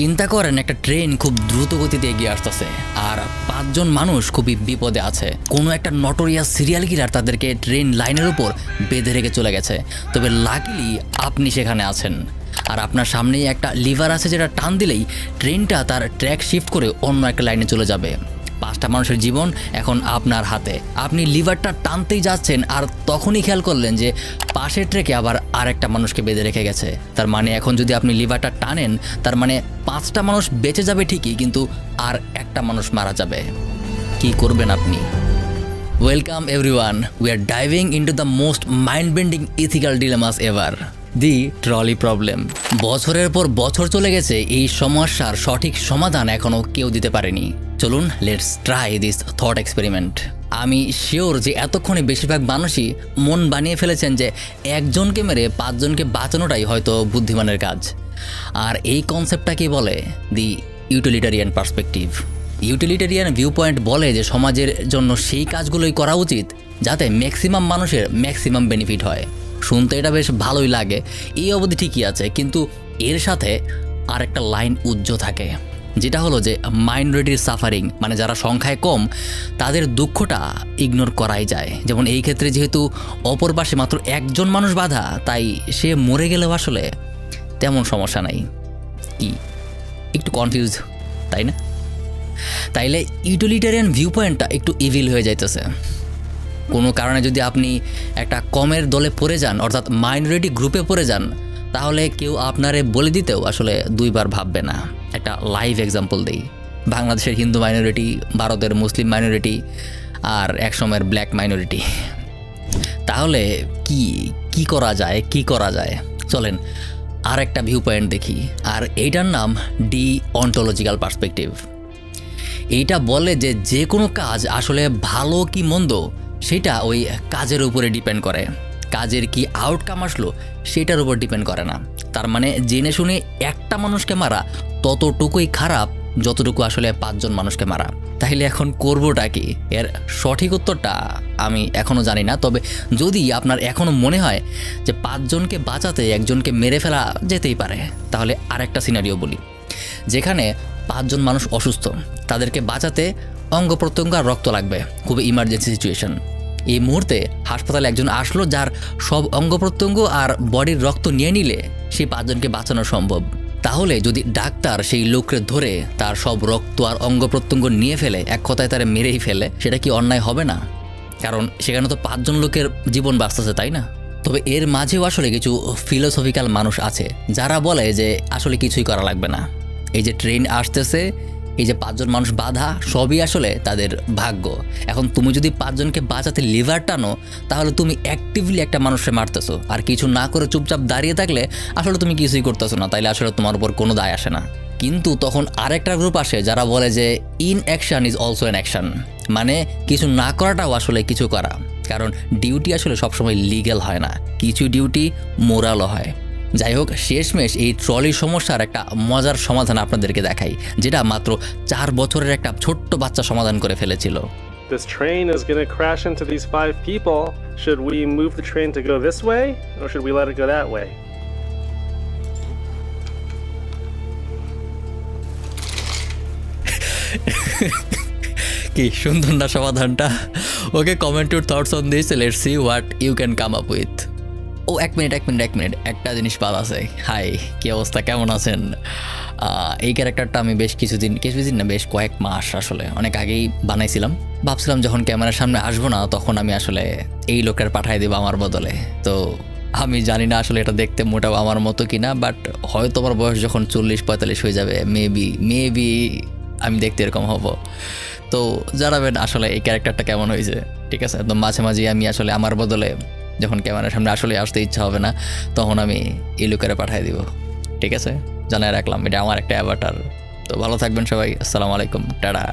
চিন্তা করেন একটা ট্রেন খুব দ্রুত গতিতে এগিয়ে আসতেছে আর 5 জন মানুষ খুবই বিপদে আছে। কোনো একটা নটোরিয়াস সিরিয়াল কিলার তাদেরকে ট্রেন লাইনের উপর বেঁধে রেখে চলে গেছে। তবে লাকিলি আপনি সেখানে আছেন আর আপনার সামনেই একটা লিভার আছে যেটা টান দিলেই ট্রেনটা তার ট্র্যাক শিফট করে অন্য একটা লাইনে চলে যাবে। 5টা মানুষের জীবন এখন আপনার হাতে। আপনি লিভারটা টানতেই যাচ্ছেন আর তখনই খেয়াল করলেন যে পাশের ট্রেকে আবার আরেকটা মানুষকে বেঁধে রেখে গেছে। তার মানে এখন যদি আপনি লিভারটা টানেন তার মানে 5টা মানুষ বেঁচে যাবে ঠিকই, কিন্তু আর একটা মানুষ মারা যাবে। কি করবেন আপনি? Welcome everyone, we are diving into the most mind bending ethical ডিলেমাস ever, the trolley problem. বছরের পর বছর চলে গেছে, এই সমস্যার সঠিক সমাধান এখনও কেউ দিতে পারেনি। চলুন let's try this thought experiment. আমি শিওর যে এতক্ষণে বেশিরভাগ মানুষই মন বানিয়ে ফেলেছেন যে একজনকে মেরে 5 জনকে বাঁচানোটাই হয়তো বুদ্ধিমানের কাজ। আর এই কনসেপ্টটাকে বলে দি ইউটিলিটারিয়ান পার্সপেক্টিভ। ইউটিলিটারিয়ান ভিউ পয়েন্ট বলে যে সমাজের জন্য সেই কাজগুলোই করা উচিত যাতে ম্যাক্সিমাম মানুষের ম্যাক্সিমাম বেনিফিট হয়। শুনতে এটা বেশ ভালোই লাগে, এই অবধি ঠিকই আছে, কিন্তু এর সাথে আরেকটা লাইন উজ্জ্ব থাকে, যেটা হলো যে মাইনরিটির সাফারিং, মানে যারা সংখ্যায় কম তাদের দুঃখটা ইগনোর করাই যায়। যেমন এই ক্ষেত্রে যেহেতু অপর পাশে মাত্র একজন মানুষ বাধা, তাই সে মরে গেলেও আসলে তেমন সমস্যা নাই। কি একটু কনফিউজ তাই না? তাইলে ইউটিলিটারিয়ান ভিউ পয়েন্টটা একটু ইভিল হয়ে যাইতেছে। কোনো কারণে যদি আপনি একটা কমের দলে পড়ে যান, অর্থাৎ মাইনরিটি গ্রুপে পড়ে যান, তাহলে কেউ আপনারে বলে দিতেও আসলে দুইবার ভাববে না। একটা লাইভ এক্সাম্পল দেই, বাংলাদেশের হিন্দু মাইনরিটি, ভারতের মুসলিম মাইনরিটি আর একসময়ের ব্ল্যাক মাইনরিটি। তাহলে কি করা যায় চলেন আর একটা ভিউ পয়েন্ট দেখি, আর এইটার নাম ডি অন্টোলজিক্যাল পার্সপেক্টিভ। এইটা বলে যে যে কোনো কাজ আসলে ভালো কি মন্দ সেটা ওই কাজের উপরে ডিপেন্ড করে, কাজের কি আউটকাম আসলো সেটার উপর ডিপেন্ড করে না। তার মানে জেনে শুনে একটা মানুষকে মারা ততটুকুই খারাপ যতটুকু আসলে 5 জন মানুষকে মারা। তাইলে এখন করবোটা কি? এর সঠিক উত্তরটা আমি এখনও জানি না। তবে যদি আপনার এখনও মনে হয় যে 5 জনকে বাঁচাতে একজনকে মেরে ফেলা যেতেই পারে, তাহলে আরেকটা সিনারিও বলি, যেখানে 5 জন মানুষ অসুস্থ, তাদেরকে বাঁচাতে অঙ্গ প্রত্যঙ্গ আর রক্ত লাগবে, খুবই ইমার্জেন্সি সিচুয়েশন। এই মুহূর্তে হাসপাতালে একজন আসলো যার সব অঙ্গ প্রত্যঙ্গ আর বডির রক্ত নিয়ে নিলে সেই 5 জনকে বাঁচানো সম্ভব। তাহলে যদি ডাক্তার সেই লোককে ধরে তার সব রক্ত আর অঙ্গ প্রত্যঙ্গ নিয়ে ফেলে, এক কথায় তারা মেরেই ফেলে, সেটা কি অন্যায় হবে না? কারণ সেখানে তো 5 জন লোকের জীবন বাঁচতেছে, তাই না? তবে এর মাঝেও আসলে কিছু ফিলোসফিক্যাল মানুষ আছে যারা বলে যে আসলে কিছুই করা লাগবে না। এই যে ট্রেন আসতেছে, এই যে 5 জন মানুষ বাধা, সবই আসলে তাদের ভাগ্য। এখন তুমি যদি 5 জনকে বাঁচাতে লিভার টানো, তাহলে তুমি অ্যাক্টিভলি একটা মানুষকে মারতেছো, আর কিছু না করে চুপচাপ দাঁড়িয়ে থাকলে আসলে তুমি কিছুই করতেছো না, তাইলে আসলে তোমার উপর কোনো দায় আসে না। কিন্তু তখন আরেকটা গ্রুপ আসে যারা বলে যে in action is also an action, মানে কিছু না করাটাও আসলে কিছু করা। কারণ ডিউটি আসলে সবসময় লিগ্যাল হয় না, কিছু ডিউটি মোরালও হয়। যাই হোক, শেষমেশ এই ট্রলির সমস্যার একটা মজার সমাধান আপনাদেরকে দেখাই, যেটা মাত্র 4 বছরের একটা ছোট্ট বাচ্চা সমাধান করে ফেলেছিল। This train is going to crash into these 5 people. Should we move the train to go this way, or should we let it go that way? কি সুন্দর না সমাধানটা? Okay, comment your thoughts on this, let's see what you can come up with. ও এক minute, একটা জিনিস পাল আছে। High, কি অবস্থা, কেমন আছেন? এই ক্যারেক্টারটা আমি বেশ কিছুদিন না, বেশ কয়েক মাস আসলে অনেক আগেই বানাইছিলাম। ভাবছিলাম যখন ক্যামেরার সামনে আসবো না তখন আমি আসলে এই লোকটার পাঠাই দেবো আমার বদলে। তো আমি জানি না আসলে এটা দেখতে মোটাও আমার মতো কিনা, বাট হয়তো আমার বয়স যখন 40-45 হয়ে যাবে, মেবি আমি দেখতে এরকম হব। তো জানাবেন আসলে এই ক্যারেক্টারটা কেমন হয়েছে, ঠিক আছে? তো মাঝে মাঝে আমি আসলে আমার বদলে যখন ক্যামেরার সামনে আসলে আসতে ইচ্ছা হবে না, তখন আমি এই লোকেরা পাঠিয়ে দিব, ঠিক আছে? জানাই রাখলাম, এটা আমার একটা অ্যাভাটার। তো ভালো থাকবেন সবাই, আসসালামু আলাইকুম, টাটা।